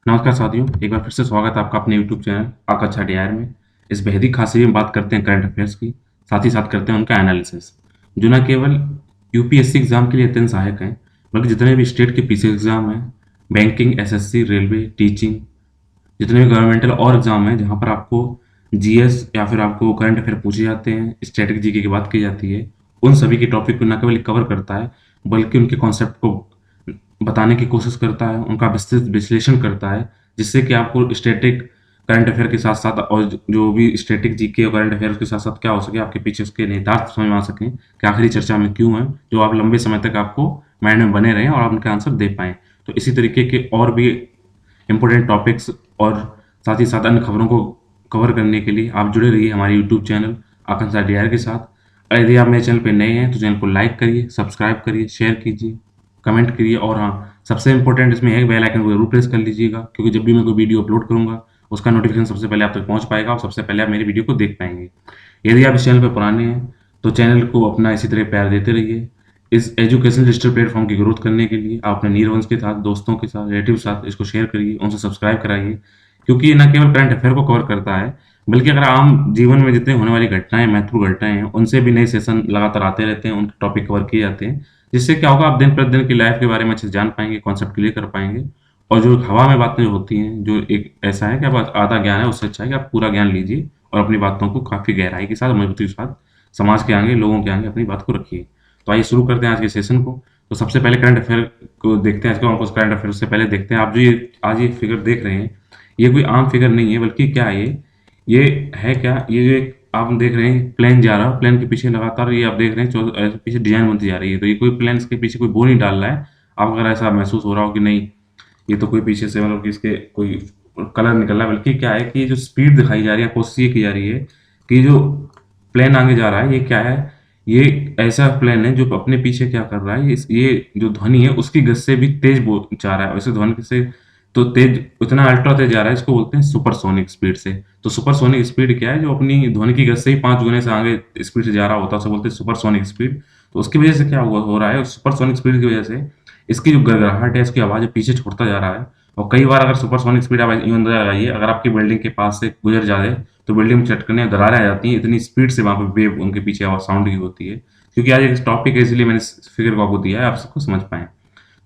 नमस्कार साथियों, एक बार फिर से स्वागत है आपका अपने यूट्यूब चैनल आकाश डीआर में। इस बेहद ही खास सीरीज में बात करते हैं करंट अफेयर्स की, साथ ही साथ करते हैं उनका एनालिसिस, जो न केवल यूपीएससी एग्जाम के लिए अत्यंत सहायक हैं, बल्कि जितने भी स्टेट के पीसी एग्जाम हैं, बैंकिंग, एसएससी, रेलवे, टीचिंग, जितने भी गवर्नमेंटल और एग्जाम हैं जहाँ पर आपको जीएस या फिर आपको करंट अफेयर पूछे जाते हैं, स्टैटिक जीके की बात की जाती है, उन सभी के टॉपिक को न केवल कवर करता है, बल्कि उनके कॉन्सेप्ट को बताने की कोशिश करता है, उनका विस्तृत विश्लेषण करता है, जिससे कि आपको स्टैटिक करंट अफेयर के साथ-साथ और जो भी स्टैटिक जीके और करंट अफेयर के साथ-साथ क्या हो सके, आपके पीछे उसके निहितार्थ समझ में आ सकें कि आखिरी चर्चा में क्यों है, जो आप लंबे समय तक आपको माइंड में बने रहें और आप उनके आंसर दे पाएँ। तो इसी तरीके के और भी इम्पोर्टेंट टॉपिक्स और साथ ही साथ अन्य खबरों को कवर करने के लिए आप जुड़े रहिए हमारे यूट्यूब चैनल आकांक्षा डीआर के साथ। यदि आप मेरे चैनल पे नए हैं तो चैनल को लाइक करिए, सब्सक्राइब करिए, शेयर कीजिए, कमेंट करिए और हाँ, सबसे इम्पोर्टेंट इसमें है बेल आइकन को जरूर प्रेस कर लीजिएगा, क्योंकि जब भी मैं कोई वीडियो अपलोड करूंगा उसका नोटिफिकेशन सबसे पहले आप तक पहुंच पाएगा और सबसे पहले आप मेरी वीडियो को देख पाएंगे। यदि आप इस चैनल पर पुराने हैं तो चैनल को अपना इसी तरह प्यार देते रहिए। इस एजुकेशन डिजिटल प्लेटफॉर्म की ग्रोथ करने के लिए आप अपने नियर वंस के साथ, दोस्तों के साथ, रिलेटिव के साथ इसको शेयर करिए, उनसे सब्सक्राइब कराइए, क्योंकि ये न केवल करंट अफेयर को कवर करता है, बल्कि अगर आम जीवन में जितने होने वाली घटनाएं, महत्वपूर्ण घटनाएं हैं, उनसे भी नए सेशन लगातार आते रहते हैं, उनके टॉपिक कवर किए जाते हैं, जिससे क्या होगा, आप दिन प्रतिदिन की लाइफ के बारे में अच्छे से जान पाएंगे, कॉन्सेप्ट क्लियर कर पाएंगे। और जो हवा में बातें होती हैं, जो एक ऐसा है कि आप आधा ज्ञान है, उससे अच्छा है कि आप पूरा ज्ञान लीजिए और अपनी बातों को काफी गहराई के साथ, मजबूती के साथ समाज के आगे, लोगों के आगे अपनी बात को रखिए। तो आइए शुरू करते हैं आज के सेशन को। तो सबसे पहले करंट अफेयर को देखते हैं। आज को करंट अफेयर से पहले देखते हैं, आप जो ये आज ये फिगर देख रहे हैं, ये कोई आम फिगर नहीं है, बल्कि क्या है ये है क्या, ये जो एक आप देख रहे हैं प्लेन जा रहा है, प्लेन के पीछे लगातार ये आप देख रहे हैं पीछे डिजाइन बनती जा रही है। तो ये कोई प्लेन के पीछे कोई बो नहीं डाल रहा है। आप अगर ऐसा महसूस हो रहा हो कि नहीं, ये तो कोई पीछे से मतलब कि इसके कोई कलर निकल रहा है, बल्कि क्या है कि जो स्पीड दिखाई जा रही है, कोशिश ये की जा रही है कि जो प्लेन आगे जा रहा है, ये क्या है, ये ऐसा प्लेन है जो अपने पीछे क्या कर रहा है, ये जो ध्वनि है उसकी गति से भी तेज जा रहा है। वैसे ध्वनि से तो तेज, उतना अल्ट्रा तेज जा रहा है, इसको बोलते हैं सुपरसोनिक स्पीड से। तो सुपरसोनिक स्पीड क्या है, जो अपनी ध्वनि की गति से ही 5 गुने से आगे स्पीड से जा रहा होता है, उसे बोलते हैं सुपरसोनिक स्पीड। तो उसकी वजह से क्या हो रहा है, सुपरसोनिक स्पीड की वजह से इसकी जो गड़गड़ाहट है, इसकी आवाज पीछे छोड़ता जा रहा है। और कई बार अगर सुपरसोनिक स्पीड आप यूं अंदाजा लगाइए, अगर आपकी बिल्डिंग के पास से गुजर जाए तो बिल्डिंग में चटकने दरारें आ जाती हैं, इतनी स्पीड से वहां पे वेव उनके पीछे आवाज साउंड की होती है। क्योंकि आज एक टॉपिक है, इसलिए मैंने इस फिगर को आपको दिया है, आप सबको समझ पाए।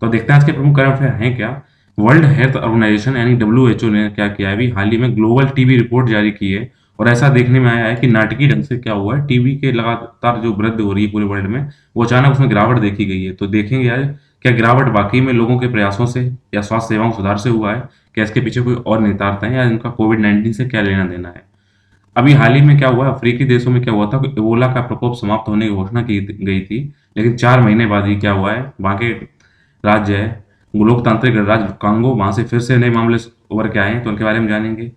तो देखते हैं आज के प्रमुख करंट अफेयर हैं क्या। वर्ल्ड हेल्थ ऑर्गेनाइजेशन यानी डब्ल्यूएचओ ने क्या किया है, अभी हाल ही में ग्लोबल टीबी रिपोर्ट जारी की है। और ऐसा देखने में आया है कि नाटकीय ढंग से क्या हुआ है, टीबी के लगातार जो वृद्धि हो रही है पूरे वर्ल्ड में, वो अचानक उसमें गिरावट देखी गई है। तो देखेंगे आज क्या गिरावट वाकई में लोगों के प्रयासों से या स्वास्थ्य सेवाओं के सुधार से हुआ है, क्या इसके पीछे कोई और निहितार्थ है, या इनका कोविड-19 से क्या लेना देना है। अभी हाल ही में क्या हुआ, अफ्रीकी देशों में क्या हुआ था कि इबोला का प्रकोप समाप्त होने की घोषणा की गई थी, लेकिन 4 महीने बाद ही क्या हुआ है, वहां के राज्य है लोकतांत्रिक गणराज्य कांगो, वहां से फिर से नए मामले उभर के आए हैं, तो उनके बारे में जानेंगे।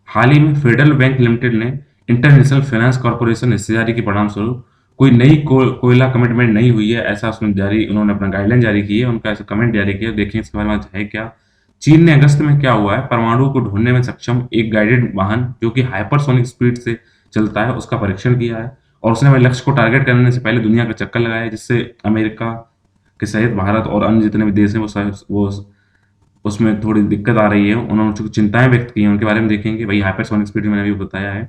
हाल ही में फेडरल बैंक लिमिटेड ने इंटरनेशनल फाइनेंस कॉर्पोरेशन हिस्सेदारी के परिणाम स्वरूप कोई नई कोयला कमिटमेंट नहीं हुई है, ऐसा उसमें जारी, उन्होंने अपना गाइडलाइन जारी की है, उनका ऐसा कमेंट जारी किया। देखें इसके बारे में है क्या। चीन ने अगस्त में क्या हुआ है, परमाणु को ढूंढने में सक्षम एक गाइडेड वाहन जो कि हाइपरसोनिक स्पीड से चलता है, उसका परीक्षण किया है। और उसने अपने लक्ष्य को टारगेट करने से पहले दुनिया का चक्कर लगाया है, जिससे अमेरिका के सहित भारत और अन्य जितने भी देश हैं वो उसमें थोड़ी दिक्कत आ रही है। उन्होंने कुछ चिंताएं व्यक्त की हैं, उनके बारे में देखेंगे। वही हाइपरसोनिक स्पीड मैंने अभी बताया है।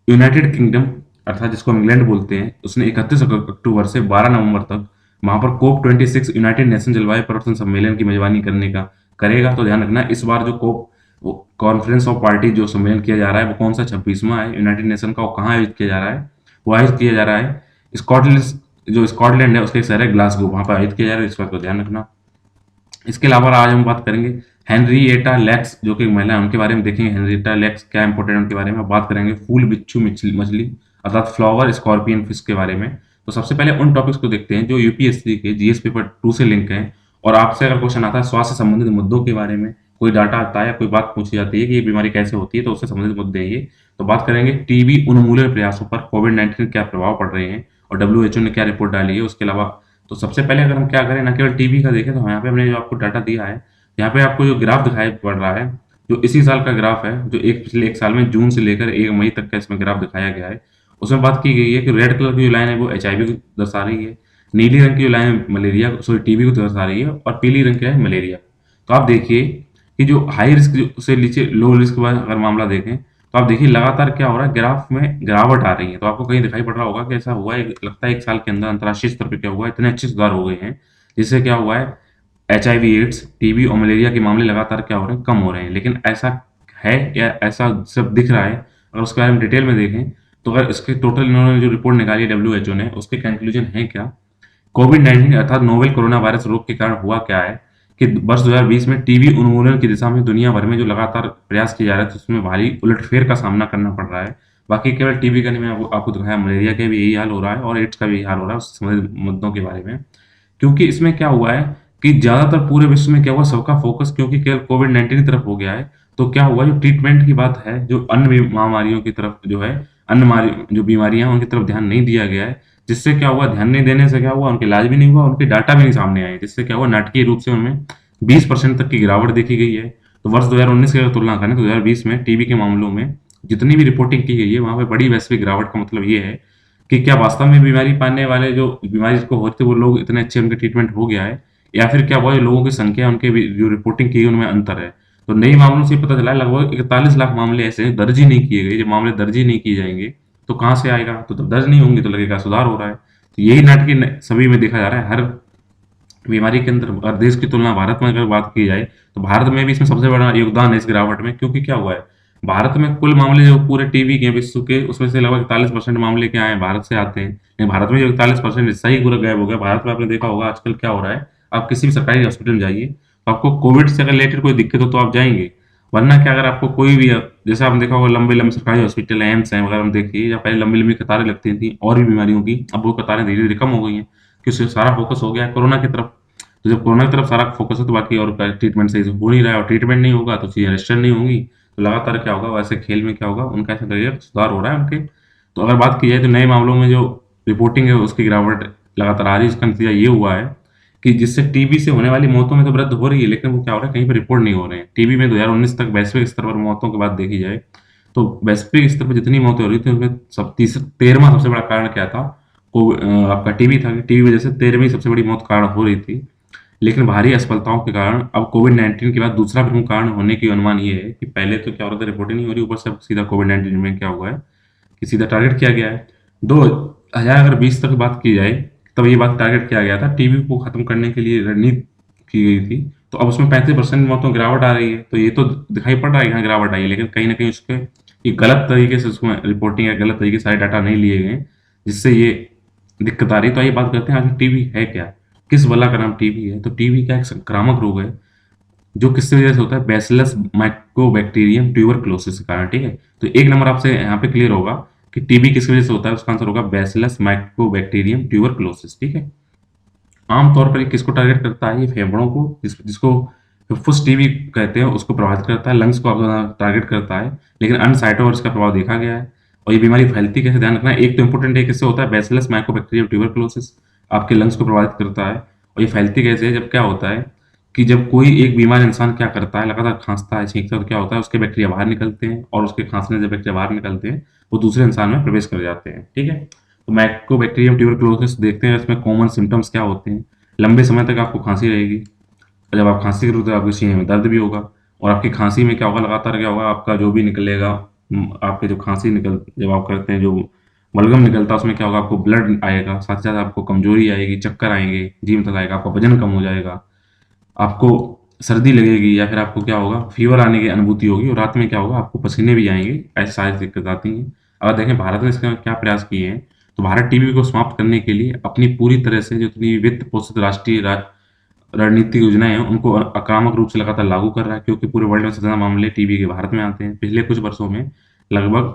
यूनाइटेड किंगडम अर्थात जिसको हम इंग्लैंड बोलते हैं, उसने 31 अक्टूबर से 12 नवंबर तक वहां पर कोप 26 यूनाइटेड नेशन जलवायु परिवर्तन सम्मेलन की मेजबानी करने का करेगा। तो ध्यान रखना, इस बार जो कोप कॉन्फ्रेंस ऑफ पार्टी जो सम्मेलन किया जा रहा है, वो कौन सा 26वां है यूनाइटेड नेशन का, वो कहाँ आयोजित किया जा रहा है, वो आयोजित किया जा रहा है स्कॉटलैंड, जो स्कॉटलैंड है उसके एक शहर है ग्लासगो, वहां पर आयोजित किया जा रहा है। इस बात को ध्यान रखना। इसके अलावा आज हम बात करेंगे हेनरिएटा लैक्स, जो कि एक महिला है, उनके बारे में देखेंगे। हेनरिएटा लैक्स क्या इंपॉर्टेंट है उनके बारे में बात करेंगे। फूल बिच्छू मछली अर्थात फ्लावर स्कॉर्पियन फिश के बारे में। तो सबसे पहले उन टॉपिक्स को देखते हैं जो यूपीएससी के जीएस पेपर 2 से लिंक हैं। और आपसे अगर क्वेश्चन आता है स्वास्थ्य से संबंधित मुद्दों के बारे में, कोई डाटा आता है या कोई बात पूछी जाती है कि ये बीमारी कैसे होती है, तो उससे संबंधित मुद्दे हैं ये। तो बात करेंगे टीबी उन्मूलन प्रयासों पर कोविड-19 के क्या प्रभाव पड़ रहे हैं और डब्ल्यूएचओ ने क्या रिपोर्ट डाली है। उसके अलावा तो सबसे पहले अगर हम क्या करें, ना केवल टीबी का देखें, तो यहाँ पे हमने जो आपको डाटा दिया है, यहाँ पे आपको जो ग्राफ दिखाई पड़ रहा है, जो इसी साल का ग्राफ है, जो पिछले 1 साल में जून से लेकर 1 मई तक का इसमें ग्राफ दिखाया गया है। उसमें बात की गई है कि रेड कलर की जो लाइन है वो एचआईवी को दर्शा रही है, नीली रंग की जो लाइन मलेरिया टीबी को दर्शा रही है, और पीली रंग क्या है, मलेरिया। तो आप देखिए कि जो हाई रिस्क से नीचे लो रिस्क वाला अगर मामला देखें तो आप देखिए लगातार क्या हो रहा है, ग्राफ में गिरावट आ रही है। तो आपको कहीं दिखाई पड़ रहा होगा कि ऐसा हुआ है, लगता है 1 साल के अंदर अंतर्राष्ट्रीय स्तर पे क्या हुआ है, इतने अच्छे सुधार हो गए हैं, जिससे क्या हुआ है, एचआईवी एड्स, टीबी और मलेरिया के मामले लगातार क्या हो रहे हैं, कम हो रहे हैं। लेकिन ऐसा है या ऐसा सब दिख रहा है? अगर उसके बारे में डिटेल में देखें तो अगर इसके टोटल इन्होंने जो रिपोर्ट निकाली है डब्ल्यूएचओ ने, उसके कंक्लूजन है क्या? कोविड-19 अर्थात नोवेल कोरोना वायरस रोग के कारण हुआ क्या है कि वर्ष 2020 में टीबी उन्मूलन की दिशा में दुनिया भर में जो लगातार प्रयास किए जा रहे थे, उसमें भारी उलटफेर का सामना करना पड़ रहा है। बाकी केवल टीबी का नहीं, मैंने आपको दिखाया, मलेरिया का भी यही हाल हो रहा है और एड्स का भी यही हाल हो रहा है, उससे संबंधित मुद्दों के बारे में। क्योंकि इसमें क्या हुआ है कि ज़्यादातर पूरे विश्व में क्या हुआ, सबका फोकस क्योंकि केवल कोविड-19 की तरफ हो गया है, तो क्या हुआ, जो ट्रीटमेंट की बात है, जो अन्य महामारियों की तरफ जो है, अन्य जो बीमारियां हैं उनकी तरफ ध्यान नहीं दिया गया है। जिससे क्या हुआ, ध्यान नहीं देने से क्या हुआ, उनका इलाज भी नहीं हुआ, उनके डाटा भी नहीं सामने आए, जिससे क्या हुआ, नाटकीय रूप से उनमें 20% तक की गिरावट देखी गई है। तो वर्ष 2019 की अगर तुलना करें तो 2020 में टीबी के मामलों में जितनी भी रिपोर्टिंग की गई है, वहां पे बड़ी वैश्विक गिरावट का मतलब ये है कि क्या वास्तव में बीमारी पाने वाले, जो बीमारी जिसको होते वो लोग इतने अच्छे उनके ट्रीटमेंट हो गया है, या फिर क्या हुआ, जो लोगों की संख्या उनके जो रिपोर्टिंग की गई उनमें अंतर है। तो नए मामलों से पता चला है लगभग 41 लाख मामले ऐसे हैं दर्ज ही नहीं किए गए। जब मामले दर्ज ही नहीं किए जाएंगे तो कहाँ से आएगा? तो जब दर्ज नहीं होंगे तो लगेगा सुधार हो रहा है। तो यही नाटकीय सभी में देखा जा रहा है, हर बीमारी के अंदर। अगर देश की तुलना भारत में अगर बात की जाए तो भारत में भी इसमें सबसे बड़ा योगदान है इस गिरावट में। क्योंकि क्या हुआ है, भारत में कुल मामले जो पूरे टीबी के विश्व के, उसमें से लगभग 41% मामले क्या है, भारत से आते हैं। लेकिन भारत में जो 41% हिस्सा ही पूरा गायब हो गया। भारत में आपने देखा होगा आजकल क्या हो रहा है, आप किसी भी सरकारी हॉस्पिटल में जाइए तो आपको कोविड से अगर रिलेटेड कोई दिक्कत हो तो आप जाएंगे, वरना क्या, अगर आपको कोई भी, जैसे आपने देखा होगा लंबे लंबे सरकारी हॉस्पिटल एम्स हैं वगैरह, हम देखिए, या पहले लंबी लंबी कतारें लगती थी और भी बीमारियों की, अब वो कतारें धीरे धीरे कम हो गई हैं क्योंकि सारा फोकस हो गया है कोरोना की तरफ। तो जब कोरोना की तरफ सारा फोकस है तो बाकी और ट्रीटमेंट सही से हो नहीं रहा है, और ट्रीटमेंट नहीं होगा तो चीजें रजिस्टर नहीं होंगी, तो लगातार क्या होगा, वैसे खेल में क्या होगा, उनका ऐसा करियर सुधार हो रहा है उनके। तो अगर बात की जाए तो नए मामलों में जो रिपोर्टिंग है उसकी गिरावट लगातार आ रही है। इसका नतीजा ये हुआ है कि जिससे टीबी से होने वाली मौतों में तो वृद्धि हो रही है, लेकिन वो क्या हो रहा है, कहीं पर रिपोर्ट नहीं हो रहे हैं। टीबी में 2019 तक वैश्विक स्तर पर मौतों की बात देखी जाए तो वैश्विक स्तर पर जितनी मौतें हो रही थी उसमें सब 13वां सबसे बड़ा कारण क्या था, आपका टीबी था। टीबी वजह से 13वीं सबसे बड़ी मौत कारण हो रही थी। लेकिन भारी असफलताओं के कारण अब कोविड-19 के बाद दूसरा प्रमुख कारण होने की अनुमान ये है कि पहले तो क्या हो रहा था, रिपोर्टिंग नहीं हो रही, ऊपर से अब सीधा कोविड-19 में क्या हुआ है कि सीधा टारगेट किया गया है। 2020 तक बात की जाए तब ये बात टारगेट किया गया था, टीबी को खत्म करने के लिए रणनीति की गई थी। तो अब उसमें 35% मौतों गिरावट आ रही है। तो ये तो दिखाई पड़ रहा है कि यहाँ गिरावट आई है, लेकिन कहीं ना कहीं उसके ये गलत तरीके से उसमें रिपोर्टिंग या गलत तरीके से सारे डाटा नहीं लिए गए, जिससे ये दिक्कत आ रही है। तो आइए बात करते हैं आखिर टीबी है क्या, किस बला का नाम टीबी है। तो टीबी क्या एक संक्रामक रोग है जो किससे वजह से होता है, बैसिलस माइकोबैक्टीरियम ट्यूबरक्लोसिस के कारण। ठीक है, तो एक नंबर आपसे यहाँ पे क्लियर होगा कि टीबी किस वजह से होता है, उसका आंसर होगा बैसिलस माइकोबैक्टीरियम ट्यूबरक्लोसिस। ठीक है, आमतौर पर ये किसको टारगेट करता है, ये फेफड़ों को, जिसको फुस टीबी कहते हैं, उसको प्रभावित करता है, लंग्स को टारगेट करता है। लेकिन अन्य साइटों पर इसका प्रभाव देखा गया है। और ये बीमारी फैलती कैसे, ध्यान रखना है, एक तो इंपॉर्टेंट है किससे होता है, बैसिलस माइकोबैक्टीरियम ट्यूबरक्लोसिस, आपके लंग्स को प्रभावित करता है। और ये फैलती कैसे है, जब क्या होता है कि जब कोई एक बीमार इंसान क्या करता है, लगातार खांसता है, छींकता है, तो क्या होता है, उसके बैक्टीरिया बाहर निकलते हैं, और उसके खांसने से जब बैक्टीरिया बाहर निकलते हैं वो दूसरे इंसान में प्रवेश कर जाते हैं। ठीक है, तो माइकोबैक्टीरियम ट्यूबरक्लोसिस देखते हैं इसमें कॉमन सिम्टम्स क्या होते हैं। लंबे समय तक आपको खांसी रहेगी, और जब आप खांसी करोगे तो आपके सीने में दर्द भी होगा, और आपकी खांसी में क्या होगा, लगातार क्या होगा, आपका जो भी निकलेगा, आपके जो खांसी निकल, जब आप करते हैं जो बलगम निकलता है उसमें क्या होगा, आपको ब्लड आएगा, साथ ही साथ आपको कमजोरी आएगी, चक्कर आएंगे, जी मतलब आएगा, आपका वजन कम हो जाएगा, आपको सर्दी लगेगी, या फिर आपको क्या होगा, फीवर आने की अनुभूति होगी, और रात में क्या होगा, आपको पसीने भी आएंगे। ऐसी सारी दिक्कत आती हैं। अगर देखें भारत ने इसका क्या प्रयास किए हैं, तो भारत टीबी को समाप्त करने के लिए अपनी पूरी तरह से जितनी वित्त पोषित राष्ट्रीय रणनीतिक योजनाएं हैं उनको आक्रामक रूप से लगातार लागू कर रहा है। क्योंकि पूरे वर्ल्ड में सबसे ज्यादा मामले टीबी के भारत में आते हैं। पिछले कुछ वर्षों में लगभग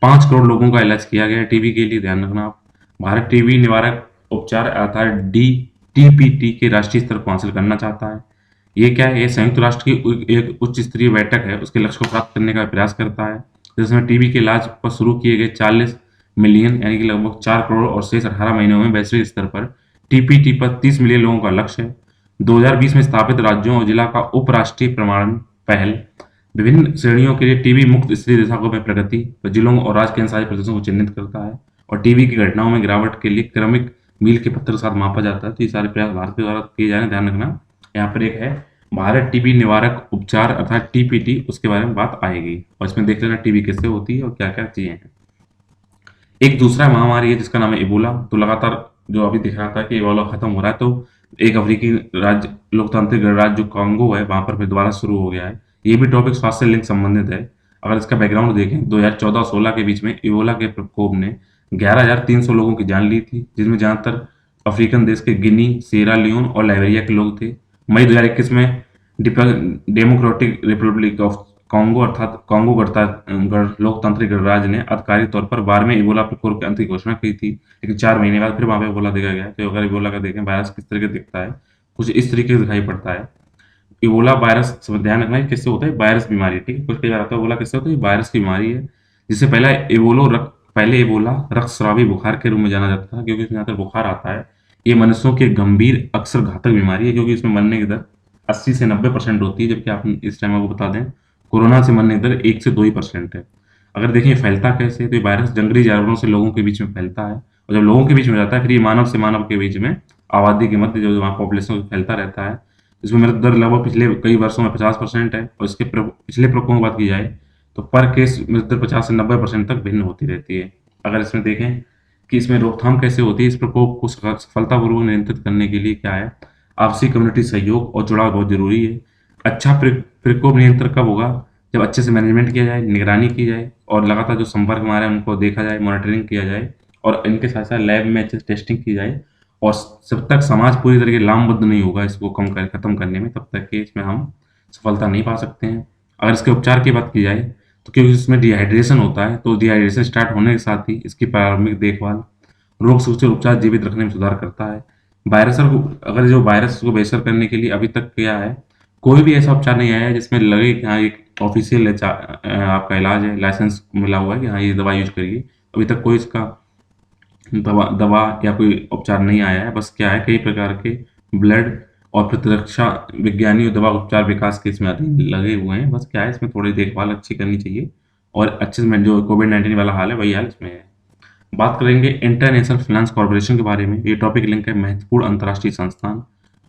5 करोड़ लोगों का इलाज किया गया है टीबी के लिए, ध्यान रखना आप। भारत टीबी निवारक उपचार अर्थात टीपीटी के राष्ट्रीय स्तर को हासिल करना चाहता है। ये क्या है, ये संयुक्त राष्ट्र की एक उच्च स्तरीय बैठक है, उसके लक्ष्य को प्राप्त करने का प्रयास करता है, जिसमें टीबी के इलाज पर शुरू किए गए 40 मिलियन यानी कि लगभग 4 करोड़ और शेष 18 महीनों में वैश्विक स्तर पर टीपीटी पर 30 मिलियन लोगों का लक्ष्य है। 2020 में स्थापित राज्यों और जिला का उपराष्ट्रीय प्रमाण पहल विभिन्न श्रेणियों के लिए टीबी मुक्त स्थिति दिशाओं में प्रगति जिलों और राज्य केंद्रशासित प्रदेशों को चिन्हित करता है, और टीबी की घटनाओं में गिरावट के लिए क्रमिक मील के पत्थर के साथ मापा जाता है। तो ये सारे प्रयास भारत के द्वारा किए जा रहे हैं, ध्यान रखना। यहाँ पर एक है भारत टीबी निवारक उपचार अर्थात टीपीटी, उसके बारे में बात आएगी और इसमें देख लेना टीबी कैसे होती है और क्या क्या चीजें हैं। एक दूसरा महामारी है जिसका नाम है इबोला। तो लगातार जो अभी दिख रहा था कि इबोला खत्म हो रहा है, तो एक अफ्रीकी राज्य, लोकतांत्रिक गणराज्य जो कांगो है, वहां पर फिर दोबारा शुरू हो गया है। ये भी टॉपिक स्वास्थ्य से लिंक संबंधित है। अगर इसका बैकग्राउंड देखें, 2014-16 के बीच में इबोला के प्रकोप ने 11,300 लोगों की जान ली थी, जिसमें ज्यादातर अफ्रीकन देश के गिनी, सिएरा लियोन और लाइबेरिया के लोग थे। मई 2021 में डेमोक्रेटिक रिपब्लिक ऑफ कांगो अर्थात कांगो लोकतांत्रिक गणराज्य ने आधिकारिक तौर पर 12वें इबोला प्रकोप के अंत की घोषणा की थी, लेकिन 4 महीने बाद फिर वहां पे इबोला देखा गया। तो अगर इबोला का देखें वायरस किस तरीके दिखता है, कुछ इस तरीके से दिखाई पड़ता है। इबोला वायरस ध्यान रखना है किससे होता है, वायरस बीमारी, ठीक है। कुछ कई बार आता है इबोला किससे होता है, वायरस की बीमारी है। जिससे पहले इबोला रक्तस्रावी बुखार के रूप में जाना जाता था, क्योंकि इसमें ज्यादातर बुखार आता है। ये मनुष्यों की एक गंभीर अक्सर घातक बीमारी है, क्योंकि इसमें मरने की दर 80 से 90% होती है, जबकि आप इस टाइम आपको बता दें कोरोना से मरने की दर 1 से 2% है। अगर देखें फैलता कैसे है, तो ये वायरस जंगली जानवरों से लोगों के बीच में फैलता है, और जब लोगों के बीच में जाता है फिर ये मानव से मानव के बीच में, आबादी के मध्य जो वहाँ पॉपुलेशन फैलता रहता है। इसमें मृत्यु दर लगभग पिछले कई वर्षों में 50% है, और इसके पिछले प्रकोपों की बात की जाए तो पर केस मृत्यु दर 50 से 90% तक भिन्न होती रहती है। अगर इसमें देखें कि इसमें रोकथाम कैसे होती है, इस प्रकोप को सफलतापूर्वक नियंत्रित करने के लिए क्या है, आपसी कम्युनिटी सहयोग और जुड़ाव बहुत जरूरी है। अच्छा प्रकोप नियंत्रण कब होगा, जब अच्छे से मैनेजमेंट किया जाए, निगरानी की जाए, और लगातार जो संपर्क में आ रहे हैं उनको देखा जाए, मॉनिटरिंग किया जाए, और इनके साथ साथ लैब में अच्छे से टेस्टिंग की जाए। और जब तक समाज पूरी तरीके लामबद्ध नहीं होगा इसको खत्म करने में, तब तक के इसमें हम सफलता नहीं पा सकते हैं। अगर इसके उपचार की बात की जाए, तो क्योंकि इसमें डिहाइड्रेशन होता है, तो डिहाइड्रेशन स्टार्ट होने के साथ ही इसकी प्रारंभिक देखभाल, रोग सूचक उपचार जीवित रखने में सुधार करता है। अगर जो वायरस को बेहतर करने के लिए अभी तक क्या है, कोई भी ऐसा उपचार नहीं आया है जिसमें लगे कि हाँ एक ऑफिशियल आपका इलाज है, लाइसेंस मिला हुआ है कि हाँ ये दवा यूज करिए। अभी तक कोई इसका दवा या कोई उपचार नहीं आया है। बस क्या है, कई प्रकार के ब्लड और प्रतिरक्षा विज्ञानी और दवा उपचार विकास के इसमें अधीन लगे हुए हैं। बस क्या है, इसमें थोड़ी देखभाल अच्छी करनी चाहिए, और अच्छे से जो कोविड-19 वाला हाल है वही हाल इसमें है। बात करेंगे इंटरनेशनल फाइनेंस कॉर्पोरेशन के बारे में। ये टॉपिक लिंक है महत्वपूर्ण अंतर्राष्ट्रीय संस्थान,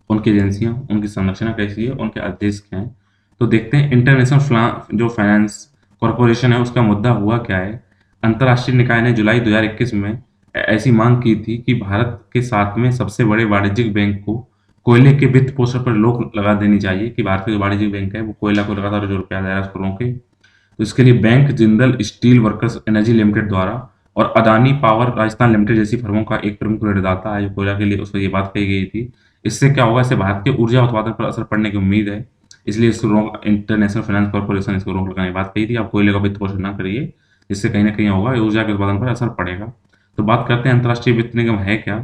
उनकी एजेंसियां, उनकी संरचना कैसी है, उनके अध्यक्ष क्या हैं। तो देखते हैं इंटरनेशनल जो फाइनेंस कॉर्पोरेशन है उसका मुद्दा हुआ क्या है। अंतर्राष्ट्रीय निकाय ने जुलाई 2021 में ऐसी मांग की थी कि भारत के 7वें सबसे बड़े वाणिज्यिक बैंक को कोयले के वित्त पोषण पर रोक लगा देनी चाहिए, कि भारत के जो वाणिज्यिक बैंक है वो कोयला को लगातार जो रुपया दे रहा है उसको रोके। तो इसके लिए bank Jindal steel workers energy limited द्वारा और अदानी पावर राजस्थान लिमिटेड जैसी फर्मों का एक प्रमुख ऋणदाता है जो कोयला के लिए, उसको ये बात कही गई थी। इससे क्या होगा, इससे भारत के ऊर्जा उत्पादन पर असर पड़ने की उम्मीद है। इसलिए इसको रोक, इंटरनेशनल फाइनेंस कॉर्पोरेशन इसको रोक लगाने की बात कही थी, आप कोयले का वित्त पोषण ना करिए, जिससे कहीं ना कहीं होगा ऊर्जा के उत्पादन पर असर पड़ेगा। तो बात करते हैं अंतर्राष्ट्रीय वित्त निगम है क्या।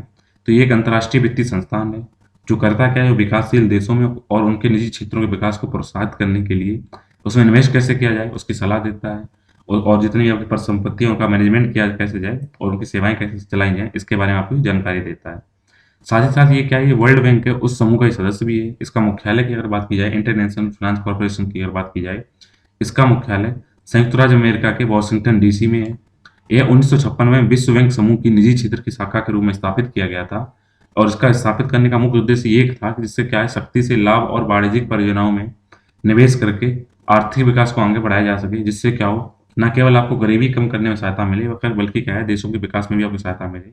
तो ये एक अंतर्राष्ट्रीय वित्तीय संस्थान है जो करता क्या है, जो विकासशील देशों में और उनके निजी क्षेत्रों के विकास को प्रोत्साहित करने के लिए उसमें निवेश कैसे किया जाए उसकी सलाह देता है, और जितनी भी आपकी परिसंपत्ति है उनका मैनेजमेंट किया कैसे जाए और उनकी सेवाएं कैसे चलाई जाए इसके बारे में आपको जानकारी देता है। साथ ही साथ ये क्या है, ये वर्ल्ड बैंक है उस समूह का एक सदस्य भी है। इसका मुख्यालय की अगर बात की जाए, इंटरनेशनल फाइनेंस कॉर्पोरेशन की अगर बात की जाए, इसका मुख्यालय संयुक्त राज्य अमेरिका के वॉशिंगटन डीसी में है। यह 1956 में विश्व बैंक समूह की निजी क्षेत्र की शाखा के रूप में स्थापित किया गया था, और इसका स्थापित करने का मुख्य उद्देश्य ये था कि जिससे क्या है, शक्ति से लाभ और वाणिज्यिक परियोजनाओं में निवेश करके आर्थिक विकास को आगे बढ़ाया जा सके, जिससे क्या हो, न केवल आपको गरीबी कम करने में सहायता मिले, बल्कि क्या है, देशों के विकास में भी आपको सहायता मिले।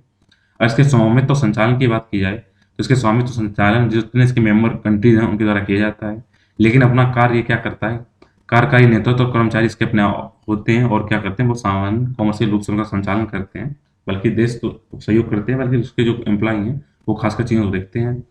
और इसके स्वामित्व संचालन की बात की जाए, तो इसके स्वामित्व संचालन जितने इसके मेंबर कंट्रीज हैं उनके द्वारा किया जाता है, लेकिन अपना कार्य ये क्या करता है, कार्यकारी नेतृत्व और कर्मचारी इसके अपने होते हैं, और क्या करते हैं, वो सामान्य कॉमर्शियल रूप से उनका संचालन करते हैं, बल्कि देश तो सहयोग करते हैं, बल्कि उसके जो एम्प्लॉय हैं वो खासकर चीज़ों को देखते हैं।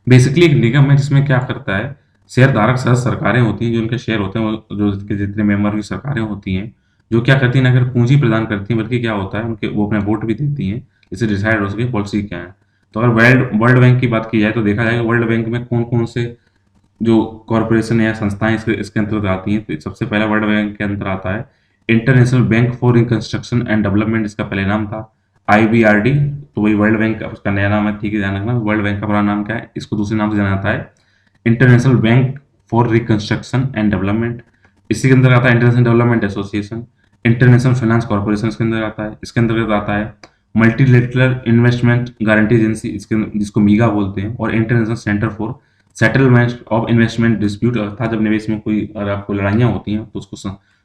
बेसिकली एक निगम है जिसमें क्या करता है, शेयर धारक सदस्य सरकारें होती हैं, जो उनके शेयर होते हैं, वो जो इसके जितने मेंबर की सरकारें होती हैं, जो क्या करती हैं, ना अगर पूंजी प्रदान करती हैं, बल्कि क्या होता है उनके वो अपने वोट भी देती हैं, इससे डिसाइड हो सके पॉलिसी क्या है। तो अगर वर्ल्ड बैंक की बात की जाए तो देखा जाएगा वर्ल्ड बैंक में कौन कौन से जो कॉरपोरेशन या संस्थाएं इसके अंतर्गत आती हैं। तो सबसे पहला वर्ल्ड बैंक के अंतर आता है international bank for reconstruction and development, इसका पहले नाम था IBRD। तो वही वर्ल्ड बैंक का उसका नया नाम है, ठीक है, ध्यान रखना। वर्ल्ड बैंक का पुराना नाम क्या है, इसको दूसरे नाम से जाना जाता है international bank for reconstruction and development. इसी के अंदर आता है international development association. International finance corporation इसके अंदर आता है। इसके अंतर्गत आता है मल्टीलेटरल इन्वेस्टमेंट गारंटी एजेंसी, इसके जिसको मीगा बोलते हैं, और international centre for settlement of investment dispute, अर्थात जब निवेश में कोई अगर आपको लड़ाइयाँ होती हैं तो उसको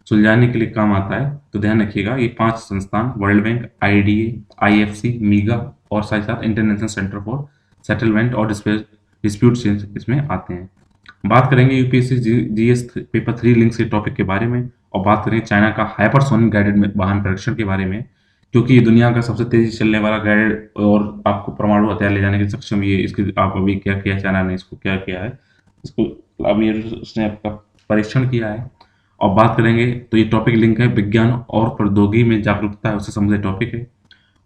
सुलझाने के लिए काम आता है। तो ध्यान रखिएगा ये 5 संस्थान वर्ल्ड बैंक, आईडीए, आईएफसी, मीगा और साथ ही साथ इंटरनेशनल सेंटर फॉर सेटलमेंट और डिस्प्यूट इसमें आते हैं। बात करेंगे यूपीएससी जीएस पेपर 3 लिंक्स के टॉपिक के बारे में, और बात करेंगे चाइना का हाइपरसोनिक गाइडेड वाहन परीक्षण के बारे में, क्योंकि ये दुनिया का सबसे तेजी से चलने वाला गाइडेड और आपको परमाणु हथियार ले जाने के सक्षम ये इसके आप अभी क्या किया चाइना ने इसको क्या किया है, इसको अभी उसने आपका परीक्षण किया है। और बात करेंगे तो ये टॉपिक लिंक है विज्ञान और प्रौद्योगिकी में जागरूकता है उससे संबंधित टॉपिक है।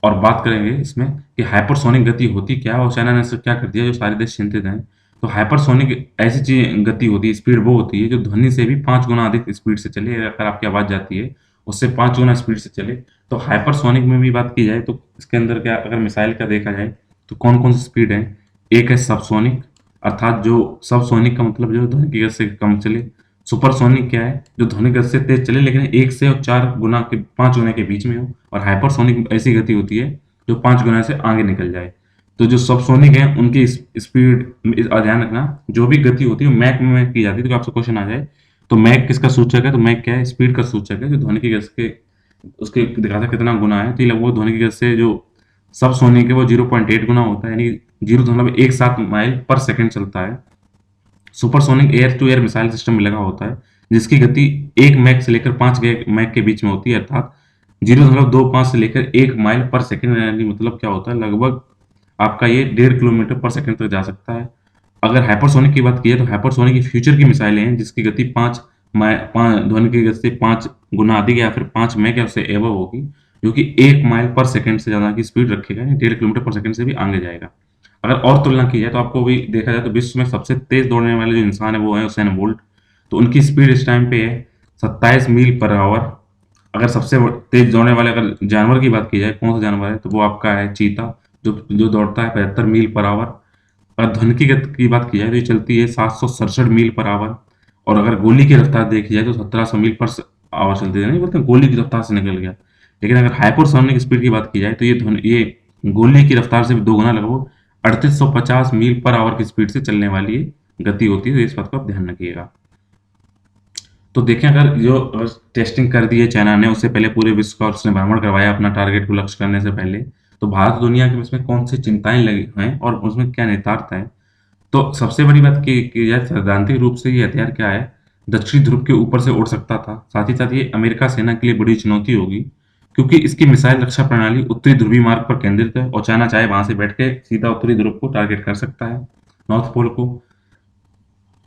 और बात करेंगे इसमें कि हाइपरसोनिक गति होती क्या है और चाइना ने इससे क्या कर दिया जो सारे देश चिंतित हैं। तो हाइपरसोनिक ऐसी चीज गति होती है, स्पीड वो होती है जो ध्वनि से भी 5 गुना अधिक स्पीड से चले। अगर आपकी आवाज जाती है उससे 5 गुना स्पीड से चले। तो हाइपरसोनिक में भी बात की जाए तो इसके अंदर क्या, अगर मिसाइल का देखा जाए तो कौन कौन सी स्पीड है। एक है सबसोनिक, अर्थात जो सबसोनिक का मतलब जो ध्वनि की गति से कम चले। सुपरसोनिक क्या है, जो ध्वनि गति से तेज चले लेकिन 1 से और 4 गुना के 5 गुना के बीच में हो। और हाइपरसोनिक ऐसी गति होती है जो 5 गुना से आगे निकल जाए। तो जो सबसोनिक है उनकी स्पीड ध्यान रखना, जो भी गति होती है मैक में की जाती है। तो आपसे क्वेश्चन आ जाए तो मैक किसका सूचक है, तो मैक क्या है, स्पीड का सूचक है जो ध्वनि की गति के उसके दिखाता है कितना गुना है। तो ये लगभग ध्वनि की गति से जो सबसोनिक है वो 0.8 गुना होता है, यानी 0.17 माइल पर सेकंड चलता है। Supersonic air to air missile system में लगा होता है जिसकी गति 1 मैक से लेकर 5 मैक के बीच में होती है, अर्थात 0.25 से लेकर 1 माइल पर सेकंड, यानी मतलब क्या होता है लगभग आपका ये 1.5 किलोमीटर पर सेकंड तक जा सकता है। अगर हाइपरसोनिक की बात की जाए तो हाइपरसोनिक की फ्यूचर की मिसाइलें हैं जिसकी गति 5 ध्वनि की गति से 5 गुना अधिक या फिर 5 मैक या उससे एबव होगी, जो कि 1 माइल पर सेकंड से ज़्यादा की स्पीड रखेगा, यानी 1.5 किलोमीटर पर सेकंड से भी आगे जाएगा। अगर और तुलना की जाए तो आपको भी देखा जाए तो विश्व में सबसे तेज दौड़ने वाले जो इंसान है वो है हुसैन बोल्ट। तो उनकी स्पीड इस टाइम पे है 27 मील पर आवर। अगर सबसे तेज दौड़ने वाले अगर जानवर की बात की जाए कौन सा जानवर है तो वो आपका है चीता, जो जो दौड़ता है 75 मील पर आवर। अगर ध्वनि की गति की बात की जाए तो ये चलती है 767 मील पर आवर। और अगर गोली की रफ्तार देखी जाए तो 1700 मील पर आवर चलती है, नहीं बोलते गोली की रफ्तार से निकल गया। लेकिन अगर हाइपरसोनिक स्पीड की बात की जाए तो ये गोली की रफ्तार से भी 2 गुना लगभग 3850 मील पर आवर की स्पीड से चलने वाली गति होती है। तो इस बात को आप ध्यान रखिएगा। तो देखें अगर जो टेस्टिंग कर दी है चाइना ने, उससे पहले पूरे विश्व का उसने भ्रमण करवाया अपना टारगेट को लक्ष्य करने से पहले, तो भारत दुनिया के उसमें कौन सी चिंताएं लगी हैं और उसमें क्या निहितार्थ है। तो सबसे बड़ी बात की जाए सैद्धांतिक रूप से ये हथियार क्या है, दक्षिणी ध्रुव के ऊपर से उड़ सकता था। साथ ही साथ ये अमेरिका सेना के लिए बड़ी चुनौती होगी क्योंकि इसकी मिसाइल रक्षा प्रणाली उत्तरी ध्रुवीय मार्ग पर केंद्रित है और चाइना चाहे वहां से बैठ के सीधा उत्तरी ध्रुव को टारगेट कर सकता है, नॉर्थ पोल को।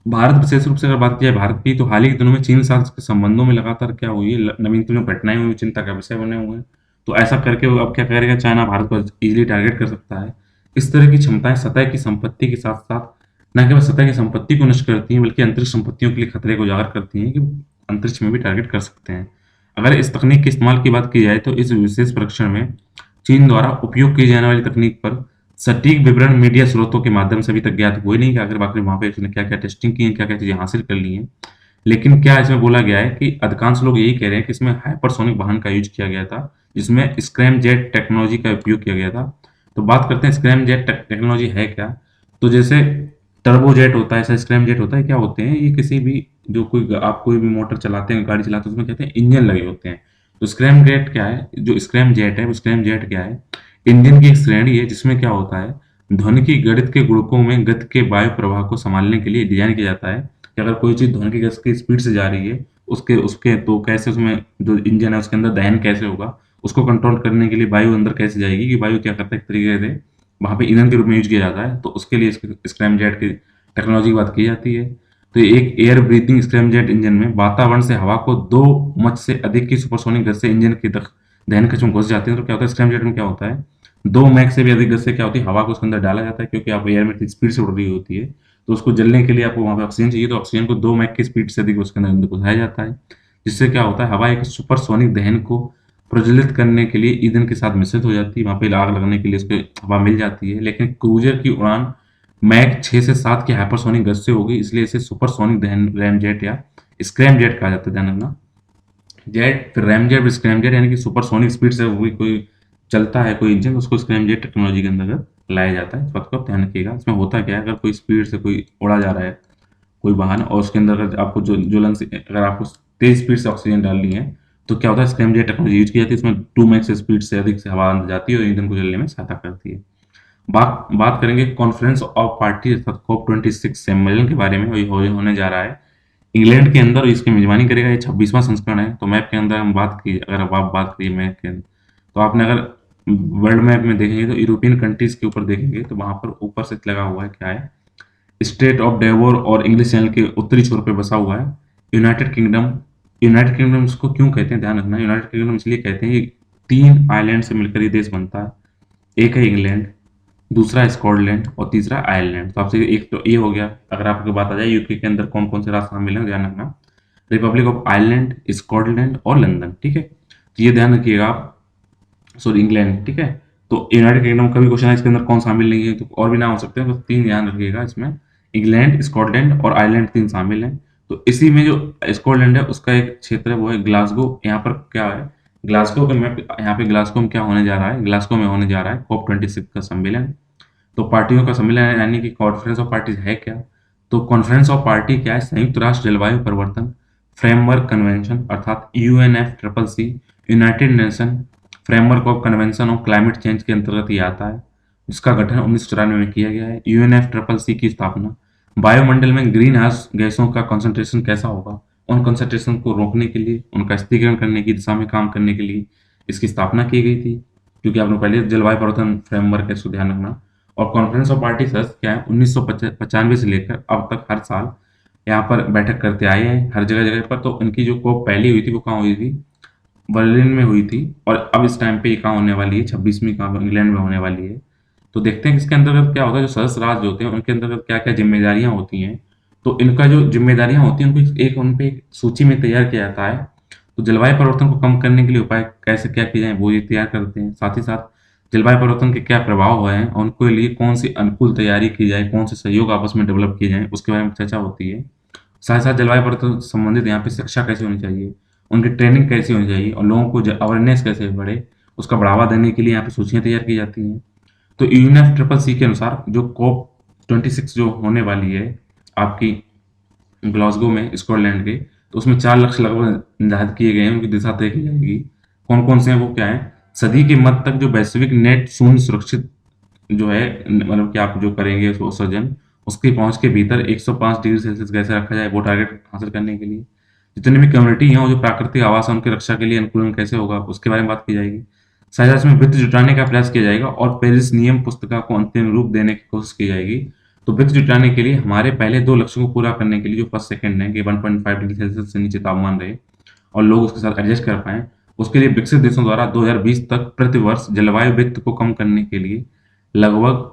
भारत विशेष रूप से अगर बात की जाए भारत की, तो हाल ही के दिनों में चीन के साथ के संबंधों में लगातार क्या हुई है, नवीनतम घटनाएं हुई, चिंता का विषय बने हुए हैं। तो ऐसा करके वो अब क्या करेगा, चाइना भारत को इजीली टारगेट कर सकता है। इस तरह की क्षमताएं सतह की संपत्ति के साथ साथ न केवल सतह की संपत्ति को नष्ट करती हैं बल्कि अंतरिक्ष संपत्तियों के लिए खतरे को उजागर करती हैं कि अंतरिक्ष में भी टारगेट कर सकते हैं। अगर इस तकनीक के इस्तेमाल की बात की जाए तो इस विशेष परीक्षण में चीन द्वारा उपयोग की जाने वाली तकनीक पर सटीक विवरण मीडिया स्रोतों के माध्यम से अभी तक ज्ञात हुए नहीं कि आखिर बाकी वहां पे उसने क्या क्या टेस्टिंग की है, क्या क्या चीजें हासिल कर ली हैं। लेकिन क्या इसमें बोला गया है कि अधिकांश लोग यही कह रहे हैं कि इसमें हाइपरसोनिक वाहन का यूज किया गया था जिसमें स्क्रैम जेट टेक्नोलॉजी का उपयोग किया गया था। तो बात करते हैं स्क्रैम जेट टेक्नोलॉजी है क्या। तो जैसे टर्बो जेट होता है, ऐसा स्क्रैम जेट होता है, क्या होते हैं ये, किसी भी जो कोई आप कोई भी मोटर चलाते हैं, गाड़ी चलाते हैं, उसमें कहते हैं इंजन लगे होते हैं। तो स्क्रैम जेट क्या है, जो स्क्रैम जेट है वो स्क्रैम जेट क्या है, इंजन की एक श्रेणी है जिसमें क्या होता है, ध्वनि की गणित के गुणकों में गति के वायु प्रवाह को संभालने के लिए डिजाइन किया जाता है कि अगर कोई चीज ध्वनि की गति की स्पीड से जा रही है उसके उसके तो कैसे उसमें जो इंजन है उसके अंदर दहन कैसे होगा, उसको कंट्रोल करने के लिए वायु अंदर कैसे जाएगी, कि वायु क्या करता है एक तरीके से वहां पे ईंधन के रूप में यूज किया जाता है। तो उसके लिए स्क्रैम जेट की टेक्नोलॉजी की बात की जाती है। तो एक air breathing scrum jet engine में वातावरण से हवा को 2 मच से अधिक की सुपरसोनिक गति से इंजन की दहन कक्ष में घुस जाती है। तो क्या होता है स्क्रैम जेट में क्या होता है, 2 मैक से भी अधिक गति से क्या होती है हवा को उसके अंदर डाला जाता है, क्योंकि आप एयर में इतनी स्पीड से उड़ रही होती है तो उसको जलने के लिए आपको वहां पे ऑक्सीजन चाहिए। तो ऑक्सीजन को 2 मैक की स्पीड से अधिक उसके अंदर घुसाया जाता है, जिससे क्या होता है हवा एक सुपरसोनिक दहन को प्रज्वलित करने के लिए ईंधन के साथ मिश्रित हो जाती है, वहां पे आग लगने के लिए उसको हवा मिल जाती है। लेकिन क्रूजर की उड़ान मैक 6 से 7 की हाइपरसोनिक गति से होगी, इसलिए इसे सुपरसोनिक दहन रैम जेट या स्क्रैम जेट कहा जाता है। ध्यान रखना, जेट फिर रैम जेट यानी कि सुपरसोनिक स्पीड से कोई कोई चलता है कोई इंजन, उसको स्क्रैम जेट टेक्नोलॉजी के अंतर्गत लाया जाता है। इस बात को आप ध्यान रखिएगा। इसमें होता क्या है, अगर कोई स्पीड से कोई उड़ा जा रहा है कोई वाहन, और उसके अंदर अगर आपको जो ज्वलन से अगर आपको तेज स्पीड से ऑक्सीजन डालनी है, तो क्या होता है, स्क्रैमजेट टेक्नोलॉजी यूज की जाती है। इसमें 2 मैक्स स्पीड से अधिक से हवा अंदर जाती है और ईंधन को जलने में सहायता करती है। बात बात करेंगे कॉन्फ्रेंस ऑफ पार्टी अर्थात COP26 सम्मेलन के बारे में। वही होने जा रहा है इंग्लैंड के अंदर, इसकी मेजबानी करेगा। ये 26वां संस्करण है। तो मैप के अंदर हम बात की, अगर अब आप बात करिए मैप के अंदर, तो आपने अगर वर्ल्ड मैप में देखेंगे तो यूरोपियन कंट्रीज के ऊपर देखेंगे तो वहां पर ऊपर से लगा हुआ है, क्या है, स्टेट ऑफ डेवोर और इंग्लिश चैनल के उत्तरी छोर पे बसा हुआ है यूनाइटेड किंगडम। यूनाइटेड किंगडम इसको क्यों कहते हैं, ध्यान रखना। यूनाइटेड किंगडम इसलिए कहते हैं, ये 3 आइलैंड से मिलकर ये देश बनता है। एक है इंग्लैंड, दूसरा स्कॉटलैंड और तीसरा आयरलैंड। तो आपसे एक तो ये हो गया। अगर आपको बात आ जाए यूके के अंदर कौन कौन से राष्ट्र शामिल हैं, ध्यान रखना, रिपब्लिक ऑफ आयरलैंड, स्कॉटलैंड और लंदन, ठीक है। तो ये ध्यान रखिएगा आप, सॉरी इंग्लैंड, ठीक है। तो यूनाइटेड किंगडम का भी क्वेश्चन है, इसके अंदर कौन शामिल नहीं है, तो और भी नाम हो सकते हैं, तो 3 ध्यान रखिएगा इसमें, इंग्लैंड, स्कॉटलैंड और आयरलैंड 3 शामिल हैं। तो इसी में जो स्कॉटलैंड है उसका एक क्षेत्र है वो है ग्लासगो। यहाँ पर क्या है, ग्लासगो के मैप, यहाँ पे ग्लासगो में क्या होने जा रहा है, ग्लासगो में होने जा रहा है COP26 का सम्मेलन। तो पार्टियों का सम्मेलन है, यानी कि कॉन्फ्रेंस ऑफ पार्टीज है क्या। तो कॉन्फ्रेंस ऑफ पार्टी क्या है, संयुक्त राष्ट्र जलवायु परिवर्तन फ्रेमवर्क कन्वेंशन अर्थात UNFCCC, United nation framework of convention of climate change के अंतर्गत ये आता है, जिसका गठन 1994 में किया गया है। UNFCCC की स्थापना, वायुमंडल में ग्रीन हाउस गैसों का कंसंट्रेशन कैसा होगा, उन कंसंट्रेशन को रोकने के लिए, उनका स्थिरीकरण करने की दिशा में काम करने के लिए इसकी स्थापना की गई थी। क्योंकि आपने पहले जलवायु परिवर्तन फ्रेमवर्क है, इसको ध्यान रखना। और कॉन्फ्रेंस ऑफ पार्टी सदस्य क्या है, 1995 से लेकर अब तक हर साल यहाँ पर बैठक करते आए हैं, हर जगह जगह पर। तो इनकी जो COP पहली हुई थी वो कहाँ हुई थी, बर्लिन में हुई थी। और अब इस टाइम पे ये कहाँ होने वाली है, 26वीं कहाँ इंग्लैंड में होने वाली है। तो देखते हैं कि इसके अंतर्गत क्या होता है, जो सदस्य राज्य होते हैं उनके अंतर्गत क्या क्या जिम्मेदारियां होती हैं। तो इनका जो जिम्मेदारियां होती हैं उनको उन पे एक सूची में तैयार किया जाता है। तो जलवायु परिवर्तन को कम करने के लिए उपाय कैसे क्या किए जाए वो ये तैयार करते हैं। साथ ही साथ जलवायु परिवर्तन के क्या प्रभाव हैं और उनके लिए कौन सी अनुकूल तैयारी की जाए, कौन से सहयोग आपस में डेवलप किए जाए, उसके बारे में चर्चा होती है। साथ ही साथ जलवायु परिवर्तन से संबंधित यहाँ पे शिक्षा कैसे होनी चाहिए, उनकी ट्रेनिंग कैसी होनी चाहिए और लोगों को अवेयरनेस कैसे बढ़े, उसका बढ़ावा देने के लिए यहाँ पे सूचियाँ तैयार की जाती हैं। तो UNFCCC के अनुसार जो COP26 जो होने वाली है आपकी ग्लासगो में स्कॉटलैंड के, तो उसमें 4 लक्ष्य लगभग निर्धारित किए गए हैं, उनकी दिशा तय की जाएगी। कौन कौन से हैं वो क्या है, सदी के मध्य तक जो वैश्विक नेट शून्य सुरक्षित जो है, मतलब कि आप जो करेंगे उत्सर्जन, उसकी पहुंच के भीतर 105 डिग्री सेल्सियस कैसे रखा जाए वो टारगेट हासिल करने के लिए। जितनी भी कम्युनिटी हैं और जो प्राकृतिक आवास है उनकी रक्षा के लिए अनुकूलन कैसे होगा उसके बारे में बात की जाएगी। साथ ही साथ इसमें वित्त जुटाने का प्रयास किया जाएगा और पेरिस नियम पुस्तिका को अंतिम रूप देने की कोशिश की जाएगी। तो वित्त जुटाने के लिए हमारे पहले 2 लक्ष्यों को पूरा करने के लिए जो फर्स्ट सेकंड है कि 1.5 डिग्री सेल्सियस से नीचे तापमान रहे और लोग उसके साथ एडजस्ट कर पाएं, उसके लिए विकसित देशों द्वारा 2020 तक प्रति वर्ष जलवायु वित्त को कम करने के लिए लगभग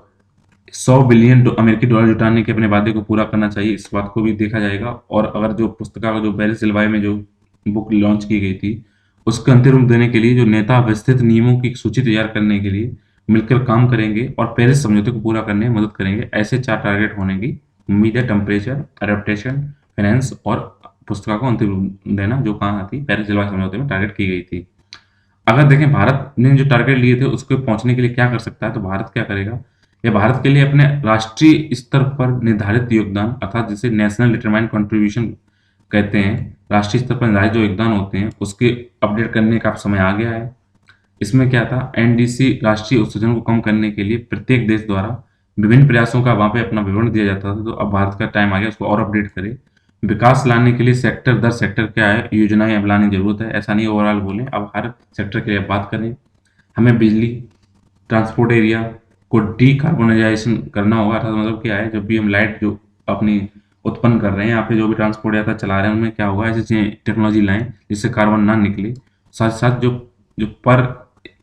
100 बिलियन अमेरिकी डॉलर जुटाने के अपने वादे को पूरा करना चाहिए। इस बात को भी देखा जाएगा। और अगर जो पुस्तिका का जो पेरिस जलवायु में जो बुक लॉन्च की गई थी उसके अंतिम रूप देने के लिए जो नेता विस्तृत नियमों की सूची तैयार करने के लिए मिलकर काम करेंगे और पेरिस समझौते को पूरा करने में मदद करेंगे। ऐसे 4 टारगेट होने की उम्मीद है, टेम्परेचर, अडेप्टेशन, फाइनेंस और पुस्तिका को अंतिम रूप देना, जो कहाँ थी, पेरिस जलवायु समझौते में टारगेट की गई थी। अगर देखें भारत ने जो टारगेट लिए थे उसको पहुंचने के लिए क्या कर सकता है, तो भारत क्या करेगा, या भारत के लिए अपने राष्ट्रीय स्तर पर निर्धारित योगदान अर्थात जिसे नेशनल डिटरमाइंड कंट्रीब्यूशन कहते हैं, राष्ट्रीय स्तर पर निर्धारित जो योगदान होते हैं उसके अपडेट करने का समय आ गया है। इसमें क्या था, NDC राष्ट्रीय उत्सर्जन को कम करने के लिए प्रत्येक देश द्वारा विभिन्न प्रयासों का वहां पे अपना विवरण दिया जाता था। तो अब भारत का टाइम आ गया उसको और अपडेट करे। विकास लाने के लिए सेक्टर दर सेक्टर क्या है योजनाएं अब लाने की जरूरत है। ऐसा नहीं ओवरऑल बोले, अब हर सेक्टर के लिए बात करें। हमें बिजली ट्रांसपोर्ट एरिया को डीकार्बोनाइजेशन करना होगा, अर्थात मतलब क्या है, जब भी हम लाइट जो अपनी उत्पन्न कर रहे हैं, यहाँ पे जो भी ट्रांसपोर्ट यात्रा चला रहे हैं उनमें क्या होगा, ऐसी टेक्नोलॉजी लाएं जिससे कार्बन ना निकले। साथ साथ जो जो पर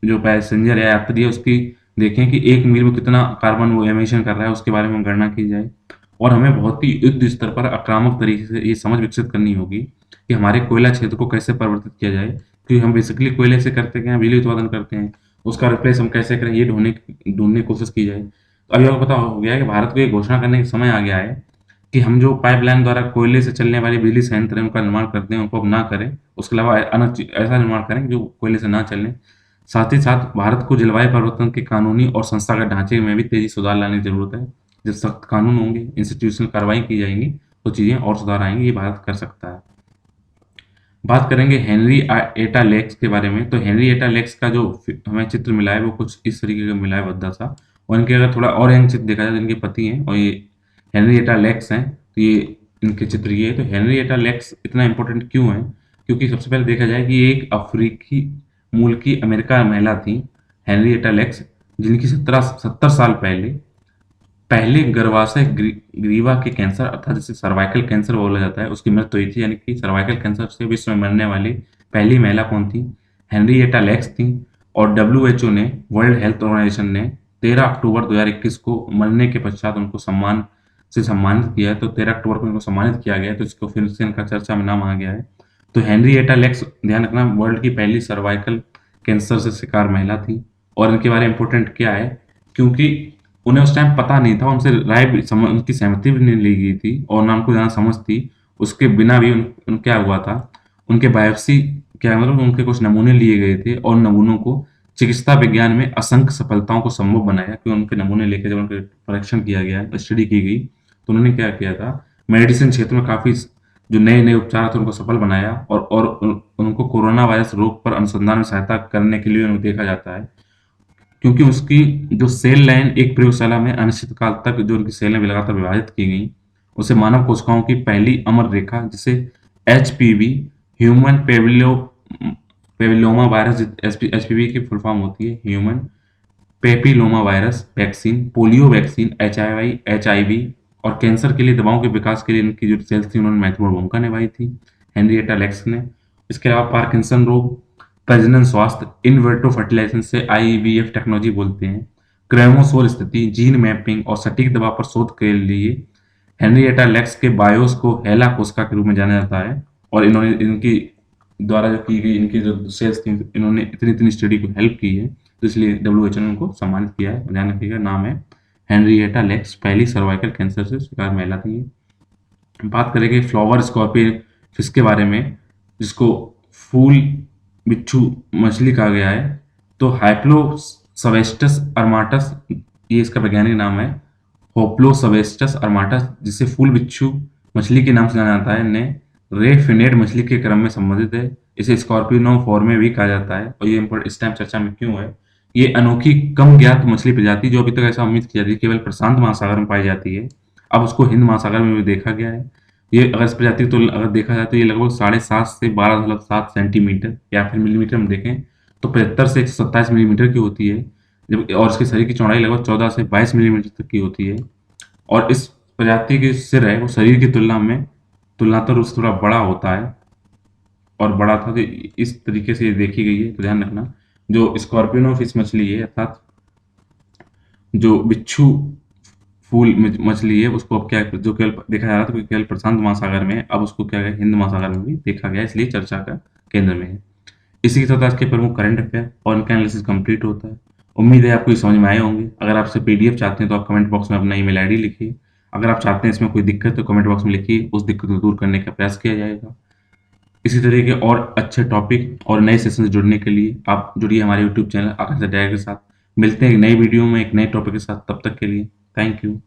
जो पैसेंजर या यात्री है उसकी देखें कि 1 मील में कितना कार्बन वो एमिशन कर रहा है, उसके बारे में गणना की जाए। और हमें बहुत ही युद्ध स्तर पर आक्रामक तरीके से ये समझ विकसित करनी होगी कि हमारे कोयला क्षेत्र को कैसे परिवर्तित किया जाए, क्योंकि हम बेसिकली कोयले से करते हैं, बिजली उत्पादन करते हैं, उसका रिप्लेस हम कैसे करें ये ढूंढने की कोशिश की जाए। तो अभी आपको पता हो गया है कि भारत को ये घोषणा करने का समय आ गया है कि हम जो पाइपलाइन द्वारा कोयले से चलने वाली बिजली संयंत्र है उनका निर्माण करते हैं उनको अब ना करें, उसके अलावा ऐसा निर्माण करें जो कोयले से ना चलें। साथ ही साथ भारत को जलवायु परिवर्तन के कानूनी और संस्थागत ढांचे में भी तेजी सुधार लाने की जरूरत है। जब सख्त कानून होंगे, इंस्टीट्यूशनल कार्रवाई की जाएंगी, तो चीजें और सुधार आएंगी, ये भारत कर सकता है। बात करेंगे हेनरी एटा लेक्स के बारे में। तो हेनरी एटा लेक्स का जो हमें चित्र मिला है वो कुछ इस तरीके का मिला है, भद्दा सा। और इनके अगर थोड़ा और यंग चित्र देखा जाए तो इनके पति हैं और ये हेनरी एटा लेक्स हैं। तो ये इनके चित्र ये है। तो हेनरी एटा लेक्स इतना इंपॉर्टेंट क्यों है? क्योंकि सबसे पहले देखा जाए कि ये एक अफ्रीकी मूल की अमेरिका महिला थी, हेनरी एटा लेक्स, जिनकी 70 साल पहले पहले गर्भाशय ग्रीवा के कैंसर अर्थात जिसे सर्वाइकल कैंसर बोला जाता है, उसकी मृत्यु हुई थी। यानी कि सर्वाइकल कैंसर से विश्व में मरने वाली पहली महिला कौन थी? हेनरिएटा लेक्स थी। और डब्ल्यूएचओ ने, वर्ल्ड हेल्थ ऑर्गेनाइजेशन ने 13 अक्टूबर 2021 को मरने के पश्चात उनको सम्मानित किया है। तो 13 अक्टूबर को उनको सम्मानित किया गया है, तो इसको फिर से इनका चर्चा में नाम आ गया है। तो हेनरिएटा लेक्स, ध्यान रखना, वर्ल्ड की पहली सर्वाइकल कैंसर से शिकार महिला थी। और इनके बारे में इंपॉर्टेंट क्या है? क्योंकि उन्हें उस टाइम पता नहीं था, उनसे उनकी सहमति भी नहीं ली गई थी और ना उनको ज़्यादा समझ थी। उसके बिना भी क्या हुआ था, उनके बायोप्सी, क्या मतलब उनके कुछ नमूने लिए गए थे और नमूनों को चिकित्सा विज्ञान में असंख्य सफलताओं को संभव बनाया। कि उनके नमूने लेकर जब उनके परीक्षण किया गया, स्टडी की गई, तो उन्होंने क्या किया था, मेडिसिन क्षेत्र में काफ़ी जो नए नए उपचार थे उनको सफल बनाया। और उनको कोरोना वायरस रोग पर अनुसंधान में सहायता करने के लिए उन्हें देखा जाता है। क्योंकि उसकी जो सेल लाइन एक प्रयोगशाला में अनिश्चित काल तक जो उनकी सेलें भी लगातार विभाजित की गई, उसे मानव कोशिकाओं की पहली अमर रेखा, जिसे एचपीवी, ह्यूमन पेविलोमा वायरस, एचपीवी की फुल फॉर्म होती है human papilloma virus vaccine, polio vaccine, HIV और कैंसर के लिए दवाओं के विकास के लिए इनकी जो सेल्स थी उन्होंने महत्वपूर्ण भूमिका निभाई थी, हेनरिएटा लेक्स ने। इसके अलावा पार्किंसन रोग, प्रजनन स्वास्थ्य, इन विट्रो फर्टिलाइजेशन से आईवीएफ टेक्नोलॉजी बोलते हैं, क्रोमोसोम स्थिति, जीन मैपिंग और सटीक दवा पर शोध के लिए हेनरिएटा लेक्स के बायोस को हेला कोशिका के रूप में जाना जाता है। और इन्होंने इनकी द्वारा जो की गई इनकी जो सेल्स थी, इन्होंने इतनी इतनी स्टडी को हेल्प की है, तो इसलिए डब्ल्यूएचओ ने उनको सम्मानित किया है। ध्यान रखिएगा, नाम है हेनरिएटा लेक्स, पहली सर्वाइकल कैंसर से शिकार महिला थी। बात करेंगे फ्लावर स्कॉर्पियन फिश के बारे में, जिसको फूल बिच्छू मछली कहा गया है। तो हाइप्लोसवेस्टस अर्माटस, ये इसका वैज्ञानिक नाम है, होप्लोसवेस्टस अर्माटस, जिसे फूल बिच्छू मछली के नाम से जाना जाता है, ने रे फिनेड मछली के क्रम में संबंधित है। इसे स्कॉर्पिनो फॉर्मे भी कहा जाता है। और ये इस टाइम चर्चा में क्यों है? ये अनोखी कम ज्ञात मछली प्रजाति, जो अभी तक ऐसा उम्मीद की जाती है केवल प्रशांत महासागर में पाई जाती है, अब उसको हिंद महासागर में भी देखा गया है। ये अगर इस प्रजाति को अगर देखा जाए तो ये लगभग 7.5 से 12.7 सेंटीमीटर या फिर मिलीमीटर में देखें तो 75 से 127 मिलीमीटर की होती है। जब और इसके शरीर की चौड़ाई लगभग 14 से 22 मिलीमीटर तक की होती है। और इस प्रजाति के सिर है वो शरीर की तुलनातर रूप से थोड़ा बड़ा होता है और बड़ा था, तो इस तरीके से ये देखी गई है। तो ध्यान रखना, जो स्कॉर्पियो फिश मछली है अर्थात जो बिच्छू फूल मछली है, उसको अब क्या, जो केवल देखा जा रहा था केवल प्रशांत महासागर में है, अब उसको क्या है हिंद महासागर में भी देखा गया, इसलिए चर्चा का केंद्र में है। इसी के साथ आज के प्रमुख करंट अफेयर और इनका एनालिसिस कंप्लीट होता है। उम्मीद है आपको ये समझ में आए होंगे। अगर आपसे पीडीएफ चाहते हैं तो आप कमेंट बॉक्स में अपना ईमेल आईडी लिखिए। अगर आप चाहते हैं इसमें कोई दिक्कत तो कमेंट बॉक्स में लिखिए, उस दिक्कत को दूर करने का प्रयास किया जाएगा। इसी तरह के और अच्छे टॉपिक और नए सेशन से जुड़ने के लिए आप जुड़िए हमारे यूट्यूब चैनल आकाश अध्याय के साथ। मिलते हैं एक नई वीडियो में एक नए टॉपिक के साथ, तब तक के लिए थैंक यू।